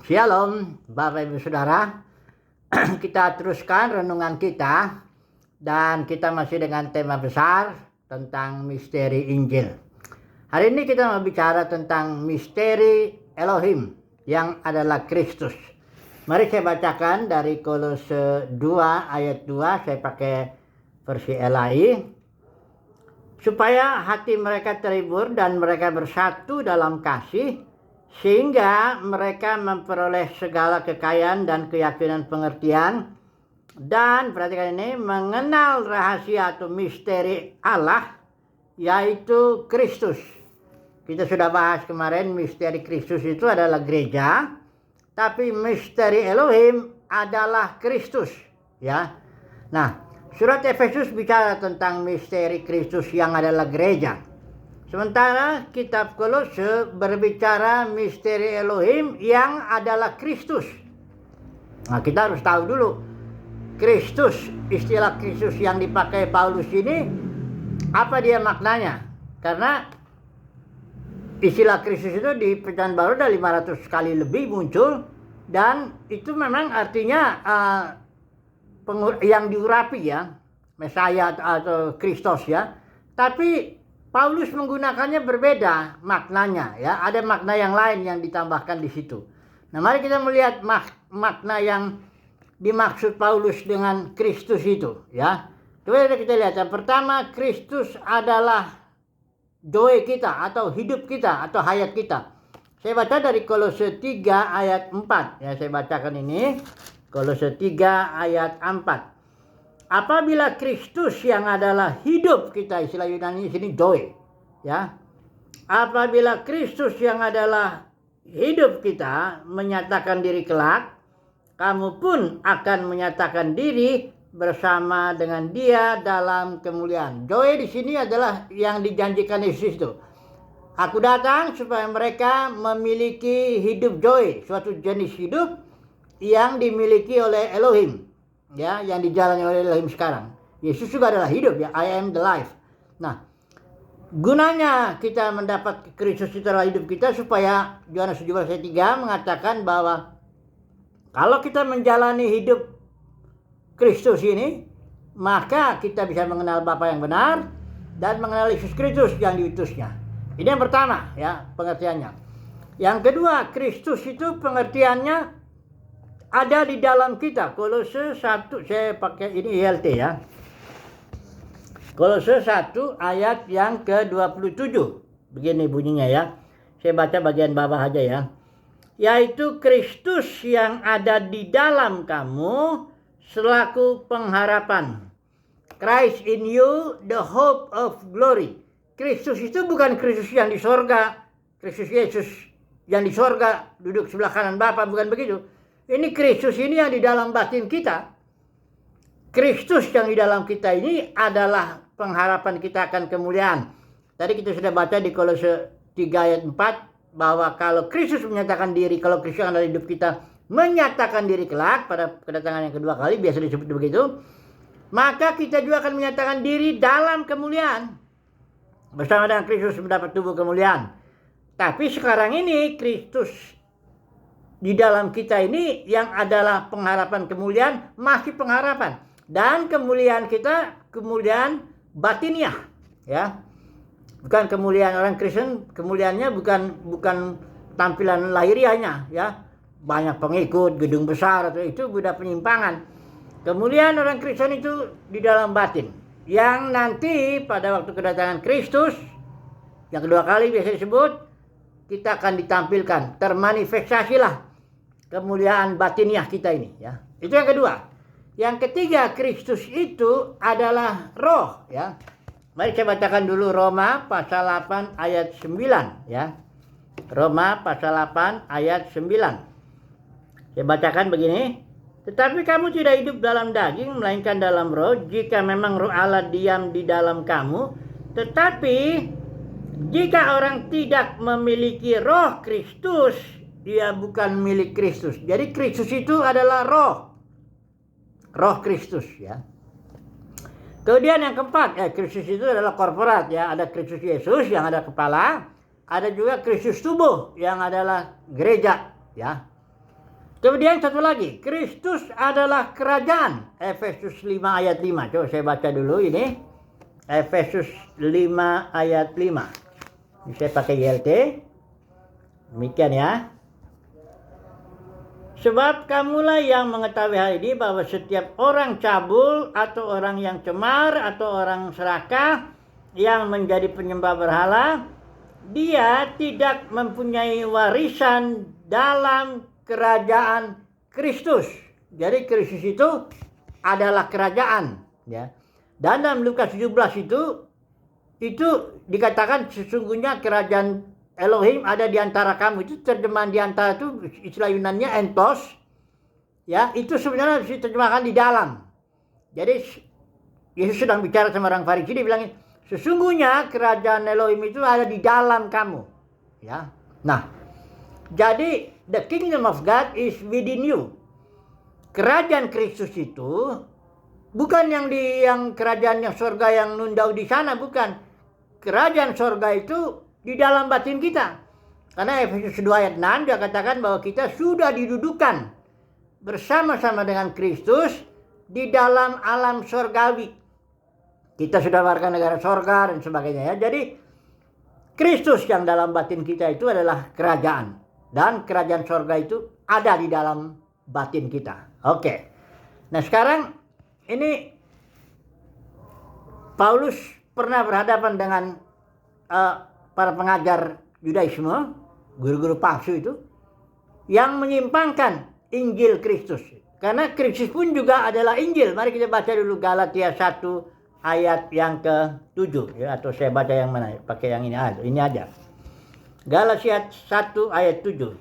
Shalom Bapak Ibu Saudara. Kita teruskan renungan kita dan kita masih dengan tema besar tentang misteri Injil. Hari ini kita mau bicara tentang misteri Elohim yang adalah Kristus. Mari saya bacakan dari Kolose 2 ayat 2, saya pakai versi LAI. Supaya hati mereka terhibur dan mereka bersatu dalam kasih, sehingga mereka memperoleh segala kekayaan dan keyakinan pengertian, dan perhatikan ini, mengenal rahasia atau misteri Allah, yaitu Kristus. Kita sudah bahas kemarin, misteri Kristus itu adalah gereja, tapi misteri Elohim adalah Kristus, ya. Nah, surat Efesus bicara tentang misteri Kristus yang adalah gereja. Sementara kitab Kolose berbicara misteri Elohim yang adalah Kristus. Nah, kita harus tahu dulu, Kristus, istilah Kristus yang dipakai Paulus ini, apa dia maknanya? Karena istilah Kristus itu di Perjanjian Baru ada 500 kali lebih muncul, dan itu memang artinya yang diurapi, ya, Mesaya atau Kristus, ya. Tapi Paulus menggunakannya berbeda maknanya, ya. Ada makna yang lain yang ditambahkan di situ. Nah, mari kita melihat makna yang dimaksud Paulus dengan Kristus itu, ya. Coba kita lihat. Yang pertama, Kristus adalah joy kita atau hidup kita atau hayat kita. Saya baca dari Kolose 3 ayat 4, ya, saya bacakan ini. Kolose 3 ayat 4. Apabila Kristus yang adalah hidup kita, istilah Yunani sini joy, ya. Apabila Kristus yang adalah hidup kita menyatakan diri kelak, kamu pun akan menyatakan diri bersama dengan Dia dalam kemuliaan. Joy di sini adalah yang dijanjikan Yesus itu. Aku datang supaya mereka memiliki hidup joy, suatu jenis hidup yang dimiliki oleh Elohim, ya, yang dijalani oleh Elohim sekarang. Yesus juga adalah hidup, ya, I am the life. Nah, gunanya kita mendapat Kristus itu adalah hidup kita, supaya Yohanes 17 ayat 3 mengatakan bahwa kalau kita menjalani hidup Kristus ini, maka kita bisa mengenal Bapa yang benar dan mengenal Yesus Kristus yang diutusnya. Ini yang pertama, ya, pengertiannya. Yang kedua, Kristus itu pengertiannya ada di dalam kita. Kolose 1, saya pakai ini ILT, ya. Kolose 1 ayat yang ke-27. Begini bunyinya, ya. Saya baca bagian bawah aja, ya. Yaitu Kristus yang ada di dalam kamu selaku pengharapan. Christ in you, the hope of glory. Kristus itu bukan Kristus yang di sorga, Kristus Yesus yang di sorga duduk sebelah kanan Bapa, bukan begitu. Ini Kristus ini yang di dalam batin kita. Kristus yang di dalam kita ini adalah pengharapan kita akan kemuliaan. Tadi kita sudah baca di Kolose 3 ayat 4 bahwa kalau Kristus menyatakan diri, kalau Kristus yang ada di hidup kita menyatakan diri kelak pada kedatangan yang kedua kali, biasa disebut begitu, maka kita juga akan menyatakan diri dalam kemuliaan. Bersama dengan Kristus mendapat tubuh kemuliaan. Tapi sekarang ini Kristus di dalam kita ini yang adalah pengharapan kemuliaan, masih pengharapan. Dan kemuliaan kita, kemuliaan batiniah, ya. Bukan kemuliaan orang Kristen, kemuliaannya bukan tampilan lahiriahnya, ya. Banyak pengikut, gedung besar, atau itu beda penyimpangan. Kemuliaan orang Kristen itu di dalam batin, yang nanti pada waktu kedatangan Kristus yang kedua kali biasa disebut, kita akan ditampilkan, termanifestasilah kemuliaan batiniah kita ini, ya. Itu yang kedua. Yang ketiga, Kristus itu adalah roh, ya. Mari saya bacakan dulu Roma pasal 8 ayat 9, ya. Roma pasal 8 ayat 9. Saya bacakan begini. Tetapi kamu tidak hidup dalam daging, melainkan dalam roh, jika memang roh Allah diam di dalam kamu. Tetapi jika orang tidak memiliki roh Kristus, dia bukan milik Kristus. Jadi Kristus itu adalah roh. Roh Kristus, ya. Kemudian yang keempat, Kristus itu adalah korporat, ya. Ada Kristus Yesus yang ada kepala, ada juga Kristus tubuh yang adalah gereja, Ya. Kemudian satu lagi, Kristus adalah kerajaan. Efesus 5 ayat 5. Coba saya baca dulu ini. Efesus 5 ayat 5. Ini saya pakai YLT. Demikian ya. Sebab kamulah yang mengetahui hal ini, bahwa setiap orang cabul atau orang yang cemar atau orang serakah yang menjadi penyembah berhala, dia tidak mempunyai warisan dalam kerajaan Kristus. Jadi Kristus itu adalah kerajaan, ya. Dan dalam Lukas 17 itu dikatakan sesungguhnya kerajaan Elohim ada di antara kamu. Itu terjemahan di antara itu istilah Yunannya entos, ya. Itu sebenarnya diterjemahkan di dalam. Jadi Yesus sedang bicara sama orang Farisi, dia bilangin sesungguhnya kerajaan Elohim itu ada di dalam kamu, ya. Nah, jadi the kingdom of God is within you. Kerajaan Kristus itu bukan yang kerajaan yang surga yang nundau di sana, bukan. Kerajaan surga itu di dalam batin kita. Karena Efesus 2 ayat 6 dia katakan bahwa kita sudah didudukan bersama-sama dengan Kristus di dalam alam surgawi. Kita sudah warga negara surga dan sebagainya, ya. Jadi Kristus yang dalam batin kita itu adalah kerajaan. Dan kerajaan surga itu ada di dalam batin kita. Oke. Nah sekarang ini Paulus pernah berhadapan dengan para pengajar Yudaisme, guru-guru palsu itu, yang menyimpangkan Injil Kristus. Karena Kristus pun juga adalah Injil. Mari kita baca dulu Galatia 1 ayat yang ke-7, ya, atau saya baca yang mana? Pakai yang ini aja. Galatia 1 ayat 7.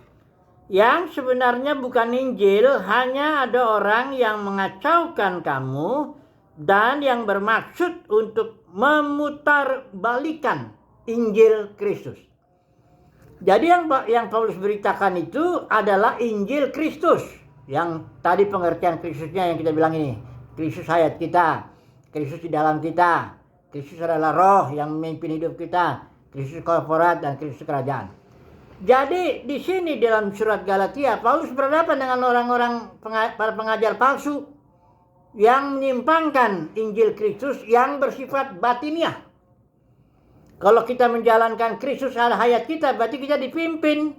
Yang sebenarnya bukan Injil, hanya ada orang yang mengacaukan kamu dan yang bermaksud untuk memutarbalikan Injil Kristus. Jadi yang Paulus beritakan itu adalah Injil Kristus. Yang tadi pengertian Kristusnya yang kita bilang ini. Kristus hayat kita. Kristus di dalam kita. Kristus adalah roh yang memimpin hidup kita. Kristus korporat dan Kristus kerajaan. Jadi di sini dalam surat Galatia, Paulus berhadapan dengan orang-orang para pengajar palsu yang menyimpangkan Injil Kristus yang bersifat batiniah. Kalau kita menjalankan Kristus adalah hayat kita, berarti kita dipimpin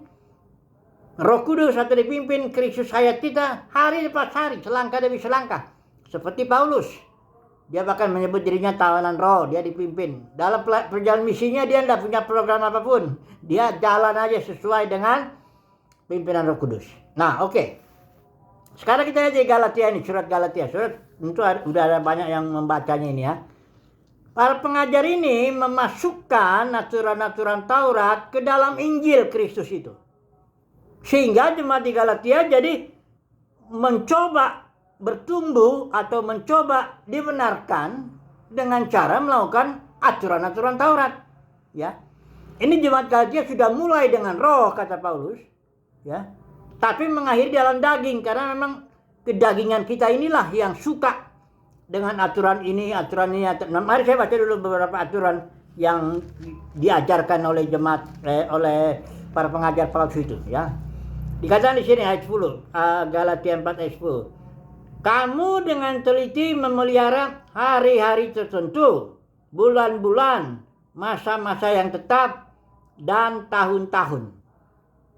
Roh Kudus atau dipimpin Kristus hayat kita hari lepas hari, selangkah demi selangkah. Seperti Paulus. Dia bahkan menyebut dirinya tawanan roh, dia dipimpin. Dalam perjalanan misinya dia tidak punya program apapun. Dia jalan aja sesuai dengan pimpinan Roh Kudus. Nah, oke. Sekarang kita lihat di Galatia ini, surat Galatia. Surat tentu udah ada banyak yang membacanya ini, ya. Para pengajar ini memasukkan aturan-aturan Taurat ke dalam Injil Kristus itu. Sehingga jemaat di Galatia jadi mencoba bertumbuh atau mencoba dibenarkan dengan cara melakukan aturan-aturan Taurat, ya. Ini jemaat Galatia sudah mulai dengan roh, kata Paulus, ya, tapi mengakhiri dalam daging, karena memang kedagingan kita inilah yang suka dengan aturan ini. Nah, mari saya baca dulu beberapa aturan yang diajarkan oleh jemaat oleh para pengajar palsu itu, ya. Dikatakan di sini ayat 10, Galatia 4 ayat 10. Kamu dengan teliti memelihara hari-hari tertentu, bulan-bulan, masa-masa yang tetap, dan tahun-tahun.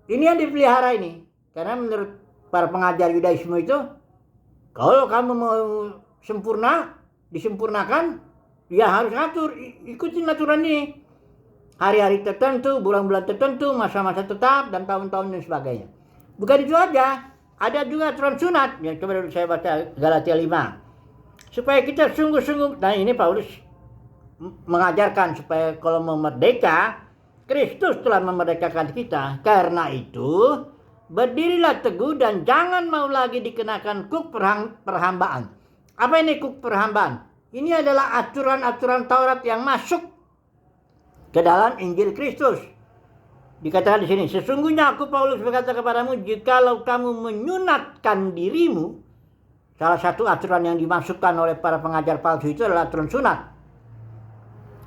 Ini yang dipelihara ini. Karena menurut para pengajar Yudaisme itu, kalau kamu mau sempurna, disempurnakan, ya harus atur, ikutin aturan ini. Hari-hari tertentu, bulan-bulan tertentu, masa-masa tetap, dan tahun-tahun dan sebagainya. Bukan itu aja. Ada juga aturan sunat. Ya, coba dulu saya baca Galatia 5. Supaya kita sungguh-sungguh, nah ini Paulus mengajarkan supaya kalau mau merdeka, Kristus telah memerdekakan kita. Karena itu, berdirilah teguh dan jangan mau lagi dikenakan kuk perhambaan. Apa ini kuk perhambaan? Ini adalah aturan-aturan Taurat yang masuk ke dalam Injil Kristus. Dikatakan di sini, sesungguhnya aku Paulus berkata kepadamu, jikalau kamu menyunatkan dirimu, salah satu aturan yang dimasukkan oleh para pengajar palsu itu adalah aturan sunat.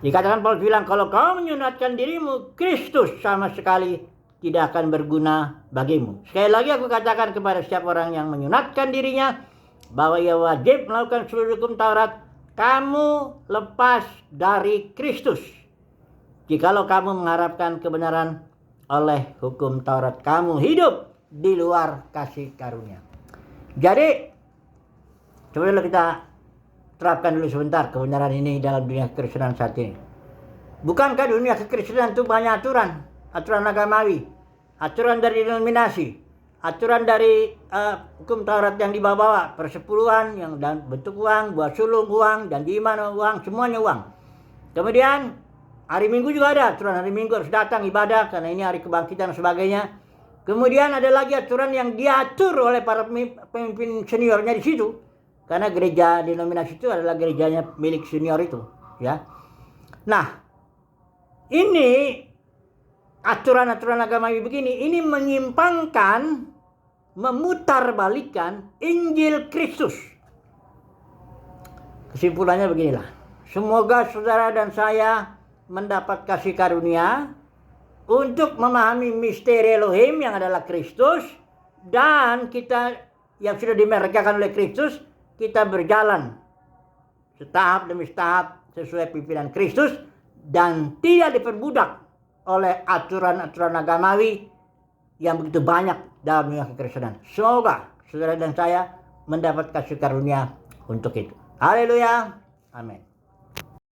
Dikatakan Paulus bilang, kalau kamu menyunatkan dirimu, Kristus sama sekali tidak akan berguna bagimu. Sekali lagi aku katakan kepada setiap orang yang menyunatkan dirinya bahwa ia wajib melakukan seluruh hukum Taurat, kamu lepas dari Kristus. Jikalau kamu mengharapkan kebenaran oleh hukum Taurat, kamu hidup di luar kasih karunia. Jadi, coba kita terapkan dulu sebentar kebenaran ini dalam dunia kekristenan saat ini. Bukankah dunia kekristenan itu banyak aturan agamawi, aturan dari denominasi, aturan dari hukum Taurat yang dibawa-bawa, persepuluhan yang dan bentuk uang, buah sulung uang, janji iman uang, semuanya uang. Kemudian hari Minggu juga ada aturan, hari Minggu harus datang ibadah karena ini hari kebangkitan dan sebagainya. Kemudian ada lagi aturan yang diatur oleh para pemimpin seniornya di situ. Karena gereja denominasi itu adalah gerejanya milik senior itu, ya. Nah, ini aturan-aturan agamawi begini, ini menyimpangkan, memutarbalikkan Injil Kristus. Kesimpulannya beginilah. Semoga saudara dan saya mendapat kasih karunia untuk memahami misteri Elohim yang adalah Kristus, dan kita yang sudah dimerekakan oleh Kristus, kita berjalan setahap demi setahap sesuai pimpinan Kristus dan tidak diperbudak oleh aturan-aturan agamawi yang begitu banyak dalam dunia kekristenan. Semoga saudara dan saya mendapat kasih karunia untuk itu. Haleluya. Amin.